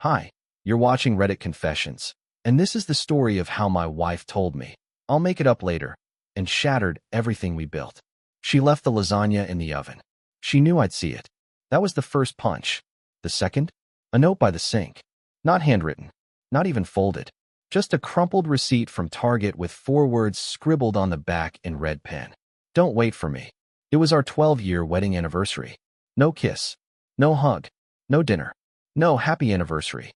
Hi, you're watching Reddit Confessions, and this is the story of how my wife told me, I'll make it up later, and shattered everything we built. She left the lasagna in the oven. She knew I'd see it. That was the first punch. The second? A note by the sink. Not handwritten. Not even folded. Just a crumpled receipt from Target with 4 words scribbled on the back in red pen. Don't wait for me. It was our 12-year wedding anniversary. No kiss. No hug. No dinner. No happy anniversary.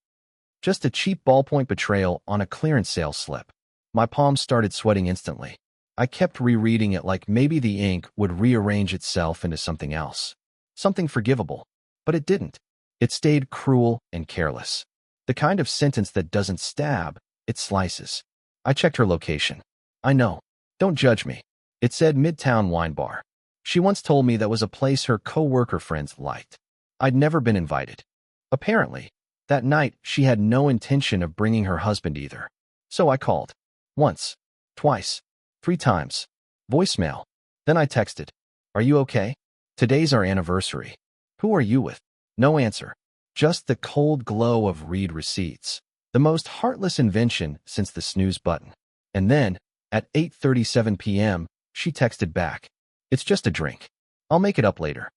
Just a cheap ballpoint betrayal on a clearance sale slip. My palms started sweating instantly. I kept rereading it like maybe the ink would rearrange itself into something else. Something forgivable. But it didn't. It stayed cruel and careless. The kind of sentence that doesn't stab, it slices. I checked her location. I know. Don't judge me. It said Midtown Wine Bar. She once told me that was a place her co-worker friends liked. I'd never been invited. Apparently, that night she had no intention of bringing her husband either. So I called. Once. Twice. 3 times. Voicemail. Then I texted. Are you okay? Today's our anniversary. Who are you with? No answer. Just the cold glow of read receipts. The most heartless invention since the snooze button. And then, at 8:37 p.m., she texted back. It's just a drink. I'll make it up later.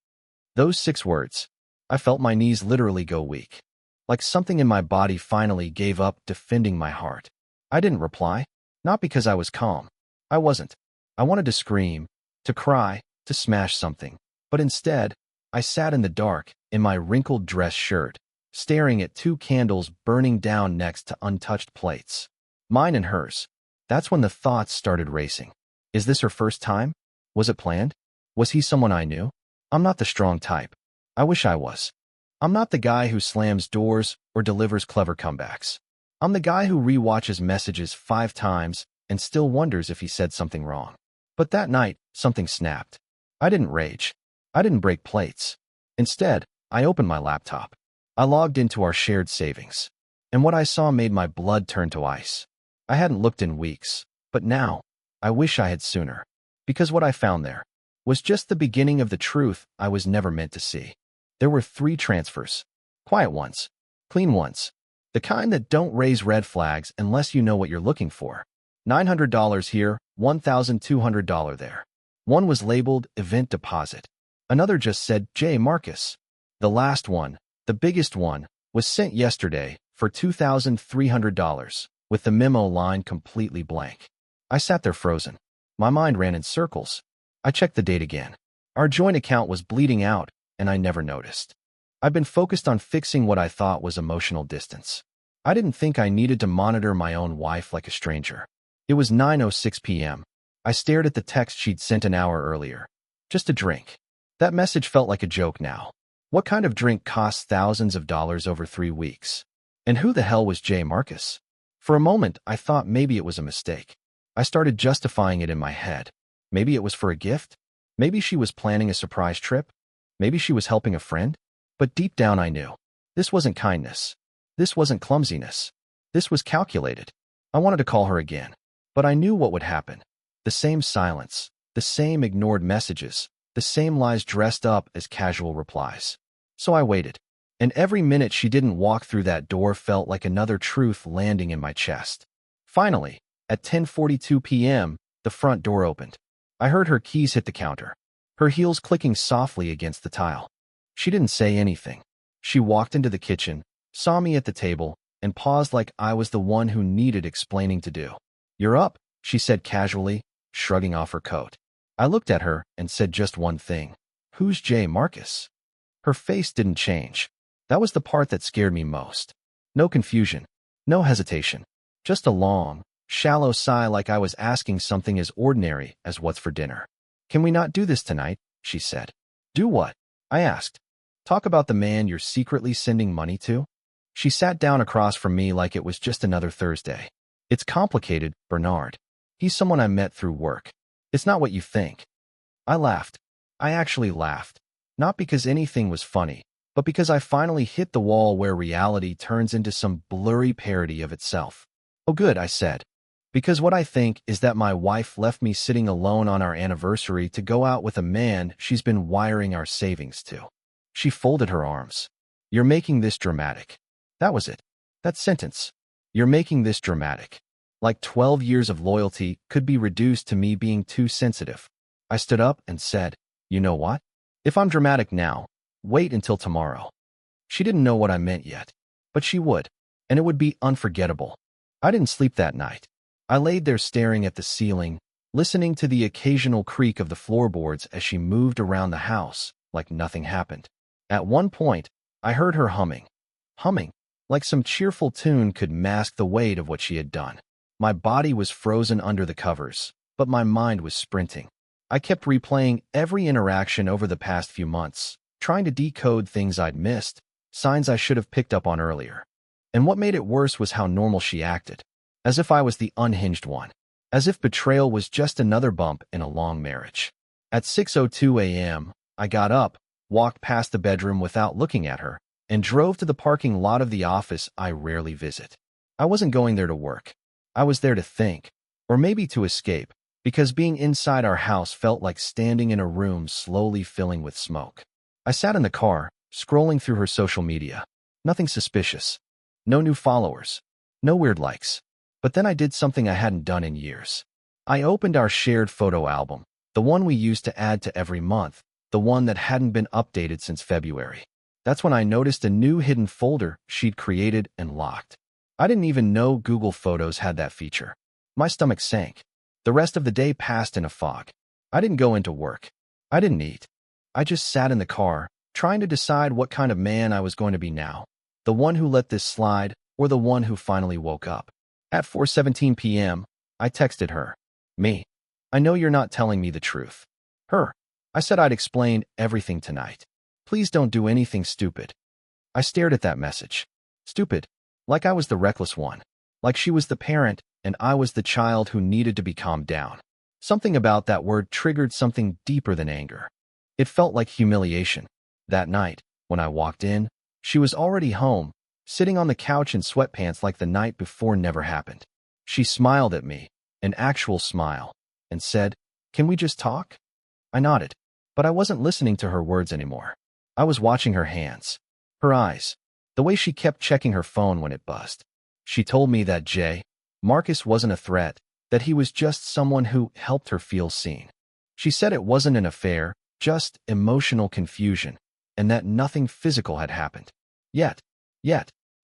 Those 6 words. I felt my knees literally go weak. Like something in my body finally gave up defending my heart. I didn't reply. Not because I was calm. I wasn't. I wanted to scream, to cry, to smash something. But instead, I sat in the dark, in my wrinkled dress shirt, staring at 2 candles burning down next to untouched plates. Mine and hers. That's when the thoughts started racing. Is this her first time? Was it planned? Was he someone I knew? I'm not the strong type. I wish I was. I'm not the guy who slams doors or delivers clever comebacks. I'm the guy who rewatches messages 5 times and still wonders if he said something wrong. But that night, something snapped. I didn't rage. I didn't break plates. Instead, I opened my laptop. I logged into our shared savings. And what I saw made my blood turn to ice. I hadn't looked in weeks, but now, I wish I had sooner. Because what I found there was just the beginning of the truth I was never meant to see. There were 3 transfers. Quiet ones. Clean ones. The kind that don't raise red flags unless you know what you're looking for. $900 here, $1,200 there. One was labeled Event Deposit. Another just said J. Marcus. The last one, the biggest one, was sent yesterday for $2,300, with the memo line completely blank. I sat there frozen. My mind ran in circles. I checked the date again. Our joint account was bleeding out, and I never noticed. I'd been focused on fixing what I thought was emotional distance. I didn't think I needed to monitor my own wife like a stranger. It was 9:06 p.m. I stared at the text she'd sent an hour earlier. Just a drink. That message felt like a joke now. What kind of drink costs thousands of dollars over 3 weeks? And who the hell was J. Marcus? For a moment, I thought maybe it was a mistake. I started justifying it in my head. Maybe it was for a gift? Maybe she was planning a surprise trip? Maybe she was helping a friend? But deep down I knew. This wasn't kindness. This wasn't clumsiness. This was calculated. I wanted to call her again. But I knew what would happen. The same silence. The same ignored messages. The same lies dressed up as casual replies. So I waited. And every minute she didn't walk through that door felt like another truth landing in my chest. Finally, at 10:42 p.m., the front door opened. I heard her keys hit the counter, her heels clicking softly against the tile. She didn't say anything. She walked into the kitchen, saw me at the table, and paused like I was the one who needed explaining to do. You're up, she said casually, shrugging off her coat. I looked at her and said just one thing. Who's J. Marcus? Her face didn't change. That was the part that scared me most. No confusion. No hesitation. Just a long, shallow sigh like I was asking something as ordinary as what's for dinner. Can we not do this tonight? She said. Do what? I asked. Talk about the man you're secretly sending money to? She sat down across from me like it was just another Thursday. It's complicated, Bernard. He's someone I met through work. It's not what you think. I laughed. I actually laughed. Not because anything was funny, but because I finally hit the wall where reality turns into some blurry parody of itself. Oh good, I said. Because what I think is that my wife left me sitting alone on our anniversary to go out with a man she's been wiring our savings to. She folded her arms. You're making this dramatic. That was it. That sentence. You're making this dramatic. Like 12 years of loyalty could be reduced to me being too sensitive. I stood up and said, "You know what? If I'm dramatic now, wait until tomorrow." She didn't know what I meant yet, but she would, and it would be unforgettable. I didn't sleep that night. I laid there staring at the ceiling, listening to the occasional creak of the floorboards as she moved around the house like nothing happened. At one point, I heard her humming. Humming, like some cheerful tune could mask the weight of what she had done. My body was frozen under the covers, but my mind was sprinting. I kept replaying every interaction over the past few months, trying to decode things I'd missed, signs I should have picked up on earlier. And what made it worse was how normal she acted, as if I was the unhinged one, as if betrayal was just another bump in a long marriage. At 6:02 a.m., I got up, walked past the bedroom without looking at her, and drove to the parking lot of the office I rarely visit. I wasn't going there to work. I was there to think, or maybe to escape, because being inside our house felt like standing in a room slowly filling with smoke. I sat in the car, scrolling through her social media. Nothing suspicious. No new followers. No weird likes. But then I did something I hadn't done in years. I opened our shared photo album, the one we used to add to every month, the one that hadn't been updated since February. That's when I noticed a new hidden folder she'd created and locked. I didn't even know Google Photos had that feature. My stomach sank. The rest of the day passed in a fog. I didn't go into work. I didn't eat. I just sat in the car, trying to decide what kind of man I was going to be now. The one who let this slide, or the one who finally woke up. At 4:17 p.m., I texted her. "Me. I know you're not telling me the truth." Her. I said I'd explain everything tonight. Please don't do anything stupid. I stared at that message. Stupid. Like I was the reckless one. Like she was the parent, and I was the child who needed to be calmed down. Something about that word triggered something deeper than anger. It felt like humiliation. That night, when I walked in, she was already home, sitting on the couch in sweatpants like the night before never happened. She smiled at me, an actual smile, and said, "Can we just talk?" I nodded, but I wasn't listening to her words anymore. I was watching her hands, her eyes, the way she kept checking her phone when it buzzed. She told me that Marcus wasn't a threat, that he was just someone who helped her feel seen. She said it wasn't an affair, just emotional confusion, and that nothing physical had happened. Yet,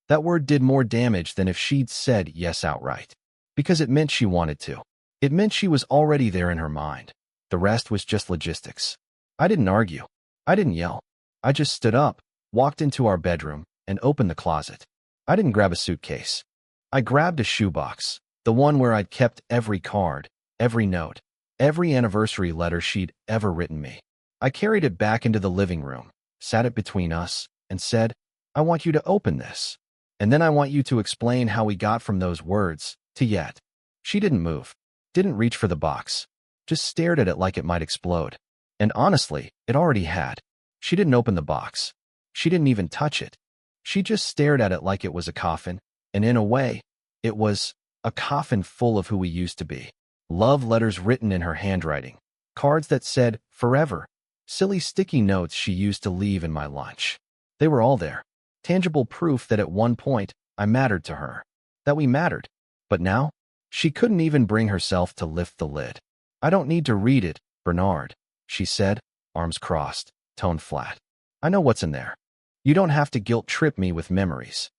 that word did more damage than if she'd said yes outright. Because it meant she wanted to. It meant she was already there in her mind. The rest was just logistics. I didn't argue. I didn't yell. I just stood up, walked into our bedroom, and opened the closet. I didn't grab a suitcase. I grabbed a shoebox, the one where I'd kept every card, every note, every anniversary letter she'd ever written me. I carried it back into the living room, sat it between us, and said, "I want you to open this. And then I want you to explain how we got from those words to yet." She didn't move, didn't reach for the box, just stared at it like it might explode. And honestly, it already had. She didn't open the box. She didn't even touch it. She just stared at it like it was a coffin, and in a way, it was a coffin full of who we used to be. Love letters written in her handwriting, cards that said forever, silly sticky notes she used to leave in my lunch. They were all there. Tangible proof that at one point I mattered to her, that we mattered. But now, she couldn't even bring herself to lift the lid. "I don't need to read it, Bernard," she said, arms crossed, tone flat. "I know what's in there. You don't have to guilt-trip me with memories."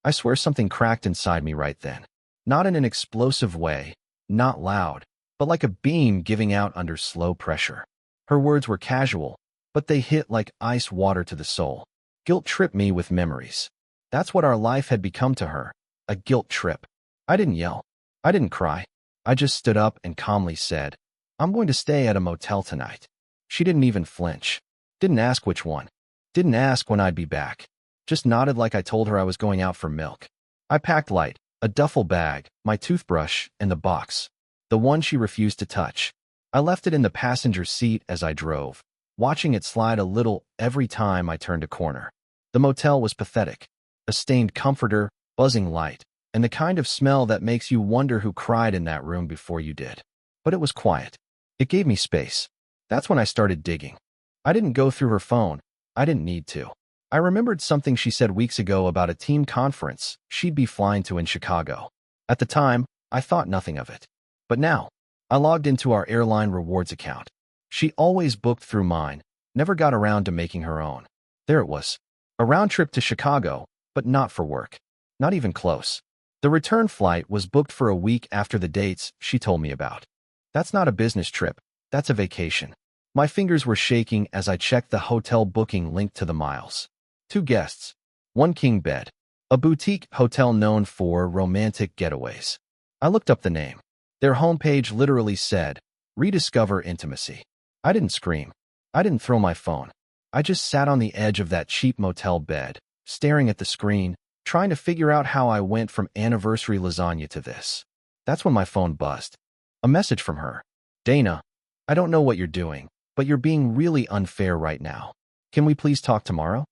I swear something cracked inside me right then. Not in an explosive way, not loud, but like a beam giving out under slow pressure. Her words were casual, but they hit like ice water to the soul. Guilt-trip me with memories. That's what our life had become to her, a guilt trip. I didn't yell. I didn't cry. I just stood up and calmly said, "I'm going to stay at a motel tonight." She didn't even flinch. Didn't ask which one. Didn't ask when I'd be back. Just nodded like I told her I was going out for milk. I packed light, a duffel bag, my toothbrush, and the box, the one she refused to touch. I left it in the passenger seat as I drove, watching it slide a little every time I turned a corner. The motel was pathetic. A stained comforter, buzzing light, and the kind of smell that makes you wonder who cried in that room before you did. But it was quiet. It gave me space. That's when I started digging. I didn't go through her phone. I didn't need to. I remembered something she said weeks ago about a team conference she'd be flying to in Chicago. At the time, I thought nothing of it. But now, I logged into our airline rewards account. She always booked through mine, never got around to making her own. There it was. A round trip to Chicago, but not for work. Not even close. The return flight was booked for a week after the dates she told me about. That's not a business trip, that's a vacation. My fingers were shaking as I checked the hotel booking linked to the miles. 2 guests, 1 king bed, a boutique hotel known for romantic getaways. I looked up the name. Their homepage literally said, "Rediscover intimacy." I didn't scream. I didn't throw my phone. I just sat on the edge of that cheap motel bed, staring at the screen, trying to figure out how I went from anniversary lasagna to this. That's when my phone buzzed. A message from her. "Dana, I don't know what you're doing, but you're being really unfair right now. Can we please talk tomorrow?"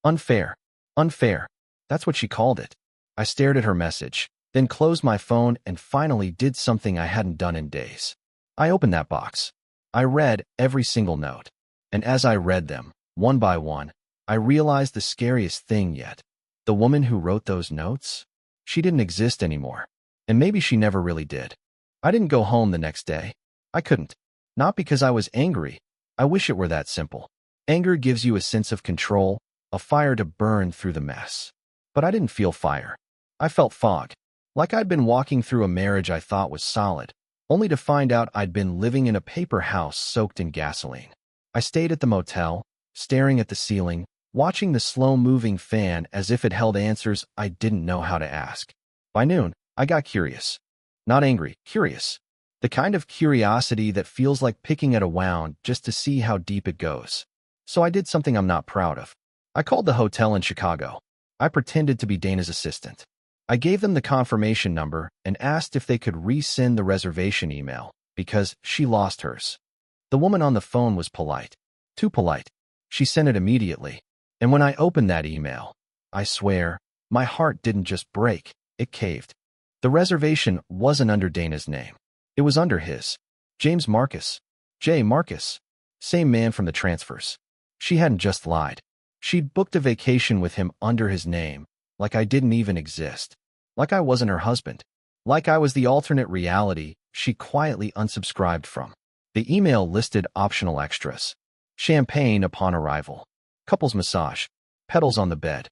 Unfair. Unfair. That's what she called it. I stared at her message, then closed my phone and finally did something I hadn't done in days. I opened that box. I read every single note. And as I read them, one by one, I realized the scariest thing yet. The woman who wrote those notes? She didn't exist anymore. And maybe she never really did. I didn't go home the next day. I couldn't. Not because I was angry. I wish it were that simple. Anger gives you a sense of control, a fire to burn through the mess. But I didn't feel fire. I felt fog. Like I'd been walking through a marriage I thought was solid, only to find out I'd been living in a paper house soaked in gasoline. I stayed at the motel, staring at the ceiling, watching the slow-moving fan as if it held answers I didn't know how to ask. By noon, I got curious. Not angry, curious. The kind of curiosity that feels like picking at a wound just to see how deep it goes. So I did something I'm not proud of. I called the hotel in Chicago. I pretended to be Dana's assistant. I gave them the confirmation number and asked if they could resend the reservation email, because she lost hers. The woman on the phone was polite. Too polite. She sent it immediately. And when I opened that email, I swear, my heart didn't just break, it caved. The reservation wasn't under Dana's name. It was under his. James Marcus. J. Marcus. Same man from the transfers. She hadn't just lied. She'd booked a vacation with him under his name, like I didn't even exist. Like I wasn't her husband. Like I was the alternate reality she quietly unsubscribed from. The email listed optional extras. Champagne upon arrival. Couples massage. Pedals on the bed.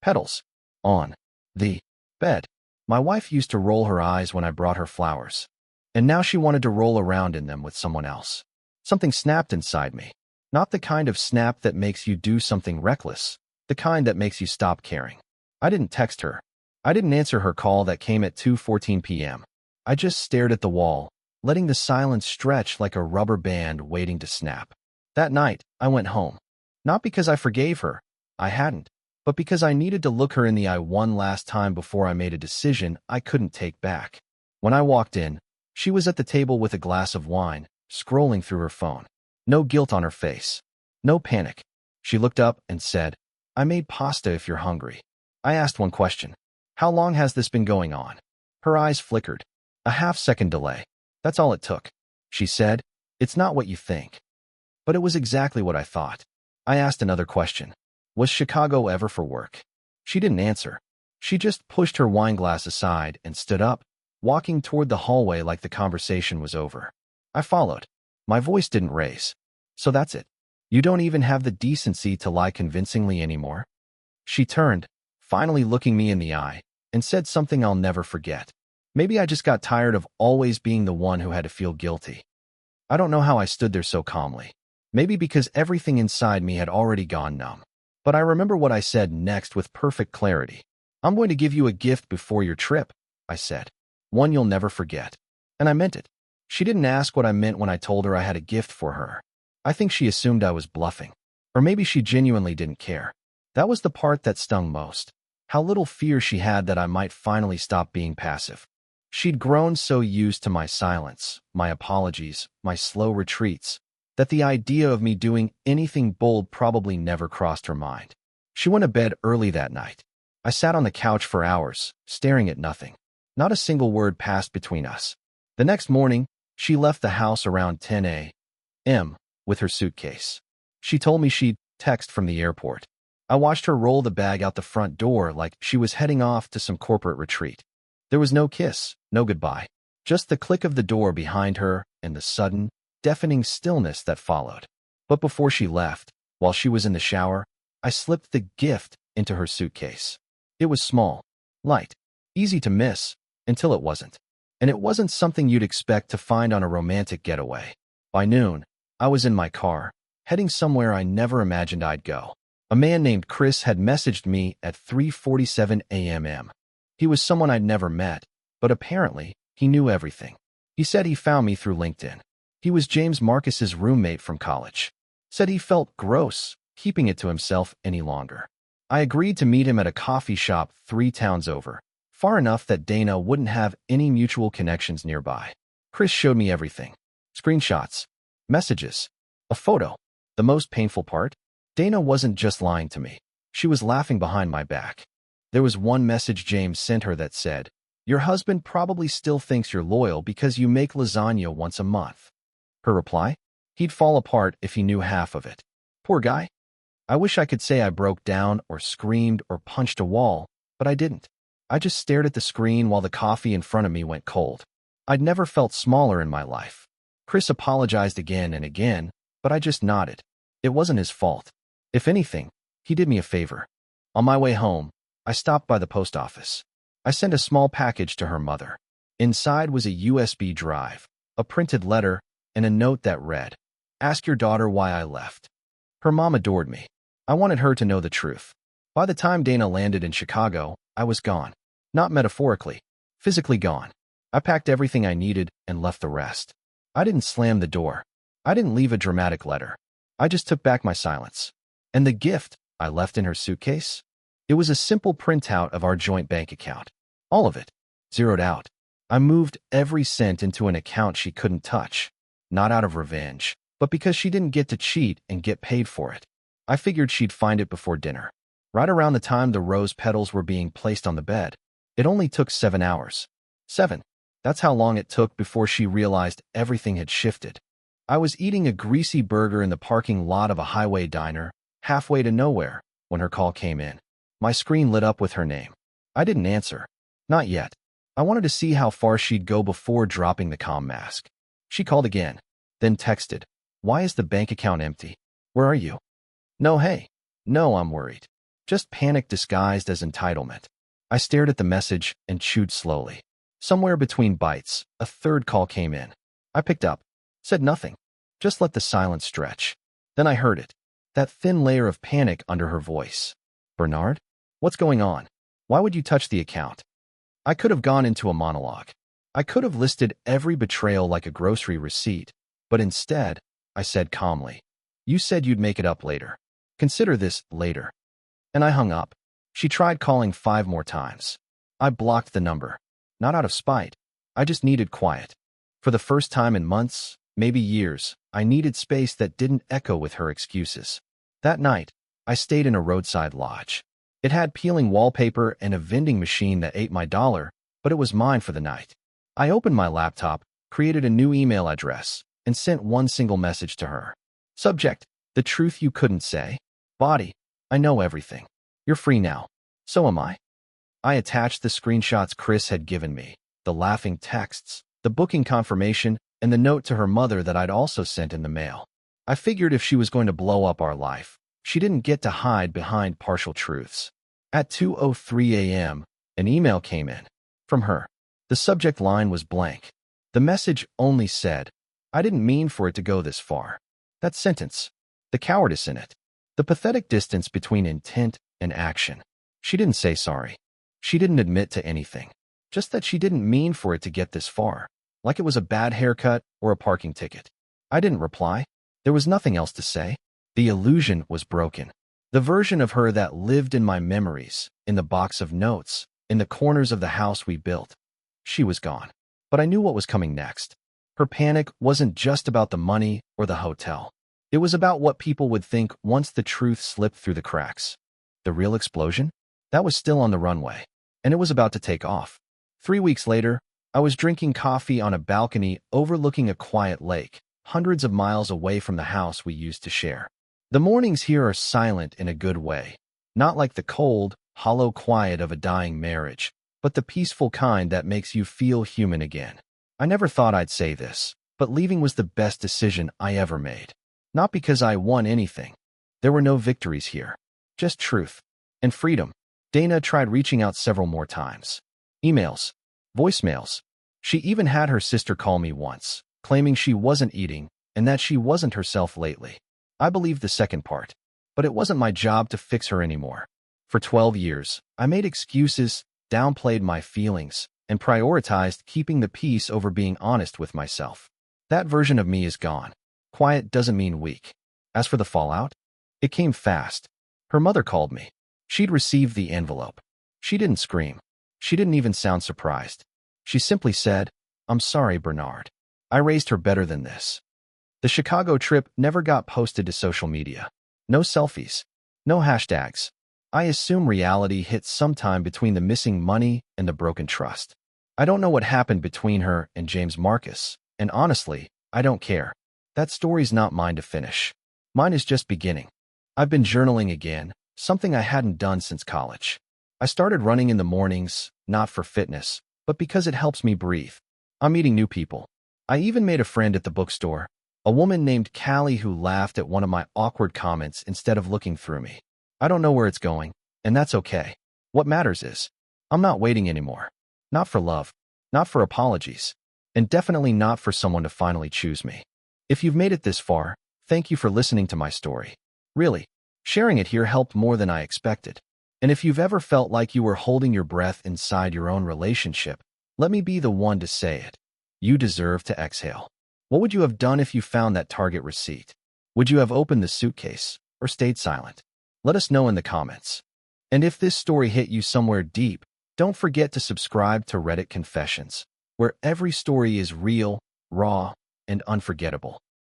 Pedals. On. The. Bed. My wife used to roll her eyes when I brought her flowers. And now she wanted to roll around in them with someone else. Something snapped inside me. Not the kind of snap that makes you do something reckless. The kind that makes you stop caring. I didn't text her. I didn't answer her call that came at 2:14 p.m. I just stared at the wall, letting the silence stretch like a rubber band waiting to snap. That night, I went home. Not because I forgave her. I hadn't. But because I needed to look her in the eye one last time before I made a decision I couldn't take back. When I walked in, she was at the table with a glass of wine, scrolling through her phone. No guilt on her face. No panic. She looked up and said, "I made pasta if you're hungry." I asked one question. "How long has this been going on?" Her eyes flickered. A half-second delay. "That's all it took." She said, "It's not what you think." But it was exactly what I thought. I asked another question. Was Chicago ever for work? She didn't answer. She just pushed her wine glass aside and stood up, walking toward the hallway like the conversation was over. I followed. My voice didn't raise. "So that's it. You don't even have the decency to lie convincingly anymore?" She turned, finally looking me in the eye, and said something I'll never forget. Maybe I just got tired of always being the one who had to feel guilty. I don't know how I stood there so calmly. Maybe because everything inside me had already gone numb. But I remember what I said next with perfect clarity. "I'm going to give you a gift before your trip," I said. "One you'll never forget." And I meant it. She didn't ask what I meant when I told her I had a gift for her. I think she assumed I was bluffing. Or maybe she genuinely didn't care. That was the part that stung most. How little fear she had that I might finally stop being passive. She'd grown so used to my silence, my apologies, my slow retreats, that the idea of me doing anything bold probably never crossed her mind. She went to bed early that night. I sat on the couch for hours, staring at nothing. Not a single word passed between us. The next morning, she left the house around 10 a.m. with her suitcase. She told me she'd text from the airport. I watched her roll the bag out the front door like she was heading off to some corporate retreat. There was no kiss, no goodbye, just the click of the door behind her and the sudden, deafening stillness that followed. But before she left, while she was in the shower, I slipped the gift into her suitcase. It was small, light, easy to miss, until it wasn't. And it wasn't something you'd expect to find on a romantic getaway. By noon, I was in my car, heading somewhere I never imagined I'd go. A man named Chris had messaged me at 3:47 a.m. He was someone I'd never met, but apparently, he knew everything. He said he found me through LinkedIn. He was James Marcus's roommate from college. Said he felt gross keeping it to himself any longer. I agreed to meet him at a coffee shop 3 towns over, far enough that Dana wouldn't have any mutual connections nearby. Chris showed me everything. Screenshots, messages, a photo. The most painful part? Dana wasn't just lying to me. She was laughing behind my back. There was one message James sent her that said, "Your husband probably still thinks you're loyal because you make lasagna once a month." Her reply? He'd fall apart if he knew half of it. Poor guy. I wish I could say I broke down or screamed or punched a wall, but I didn't. I just stared at the screen while the coffee in front of me went cold. I'd never felt smaller in my life. Chris apologized again and again, but I just nodded. It wasn't his fault. If anything, he did me a favor. On my way home, I stopped by the post office. I sent a small package to her mother. Inside was a USB drive, a printed letter, and a note that read, "Ask your daughter why I left." Her mom adored me. I wanted her to know the truth. By the time Dana landed in Chicago, I was gone. Not metaphorically, physically gone. I packed everything I needed and left the rest. I didn't slam the door. I didn't leave a dramatic letter. I just took back my silence. And the gift I left in her suitcase? It was a simple printout of our joint bank account. All of it. Zeroed out. I moved every cent into an account she couldn't touch. Not out of revenge, but because she didn't get to cheat and get paid for it. I figured she'd find it before dinner. Right around the time the rose petals were being placed on the bed. It only took 7 hours. 7. That's how long it took before she realized everything had shifted. I was eating a greasy burger in the parking lot of a highway diner, halfway to nowhere, when her call came in. My screen lit up with her name. I didn't answer. Not yet. I wanted to see how far she'd go before dropping the comm mask. She called again, then texted, "Why is the bank account empty? Where are you?" No, hey. No, I'm worried. Just panic disguised as entitlement. I stared at the message and chewed slowly. Somewhere between bites, a third call came in. I picked up. Said nothing. Just let the silence stretch. Then I heard it. That thin layer of panic under her voice. "Bernard? What's going on? Why would you touch the account?" I could have gone into a monologue. I could have listed every betrayal like a grocery receipt, but instead, I said calmly, "You said you'd make it up later. Consider this later." And I hung up. She tried calling 5 more times. I blocked the number. Not out of spite. I just needed quiet. For the first time in months, maybe years, I needed space that didn't echo with her excuses. That night, I stayed in a roadside lodge. It had peeling wallpaper and a vending machine that ate my dollar, but it was mine for the night. I opened my laptop, created a new email address, and sent one single message to her. Subject: the truth you couldn't say. Body: I know everything. You're free now. So am I. I attached the screenshots Chris had given me, the laughing texts, the booking confirmation, and the note to her mother that I'd also sent in the mail. I figured if she was going to blow up our life, she didn't get to hide behind partial truths. At 2:03 a.m., an email came in. From her. The subject line was blank. The message only said, "I didn't mean for it to go this far." That sentence. The cowardice in it. The pathetic distance between intent and action. She didn't say sorry. She didn't admit to anything. Just that she didn't mean for it to get this far. Like it was a bad haircut or a parking ticket. I didn't reply. There was nothing else to say. The illusion was broken. The version of her that lived in my memories, in the box of notes, in the corners of the house we built. She was gone. But I knew what was coming next. Her panic wasn't just about the money or the hotel. It was about what people would think once the truth slipped through the cracks. The real explosion? That was still on the runway, and it was about to take off. 3 weeks later, I was drinking coffee on a balcony overlooking a quiet lake, hundreds of miles away from the house we used to share. The mornings here are silent in a good way. Not like the cold, hollow quiet of a dying marriage, but the peaceful kind that makes you feel human again. I never thought I'd say this, but leaving was the best decision I ever made. Not because I won anything. There were no victories here. Just truth. And freedom. Dana tried reaching out several more times. Emails. Voicemails. She even had her sister call me once, claiming she wasn't eating and that she wasn't herself lately. I believed the second part. But it wasn't my job to fix her anymore. For 12 years, I made excuses, downplayed my feelings, and prioritized keeping the peace over being honest with myself. That version of me is gone. Quiet doesn't mean weak. As for the fallout, it came fast. Her mother called me. She'd received the envelope. She didn't scream. She didn't even sound surprised. She simply said, "I'm sorry, Bernard. I raised her better than this." The Chicago trip never got posted to social media. No selfies. No hashtags. I assume reality hit sometime between the missing money and the broken trust. I don't know what happened between her and James Marcus, and honestly, I don't care. That story's not mine to finish. Mine is just beginning. I've been journaling again, something I hadn't done since college. I started running in the mornings, not for fitness, but because it helps me breathe. I'm meeting new people. I even made a friend at the bookstore, a woman named Callie who laughed at one of my awkward comments instead of looking through me. I don't know where it's going, and that's okay. What matters is, I'm not waiting anymore. Not for love, not for apologies, and definitely not for someone to finally choose me. If you've made it this far, thank you for listening to my story. Really, sharing it here helped more than I expected. And if you've ever felt like you were holding your breath inside your own relationship, let me be the one to say it. You deserve to exhale. What would you have done if you found that Target receipt? Would you have opened the suitcase or stayed silent? Let us know in the comments. And if this story hit you somewhere deep, don't forget to subscribe to Reddit Confessions, where every story is real, raw, and unforgettable.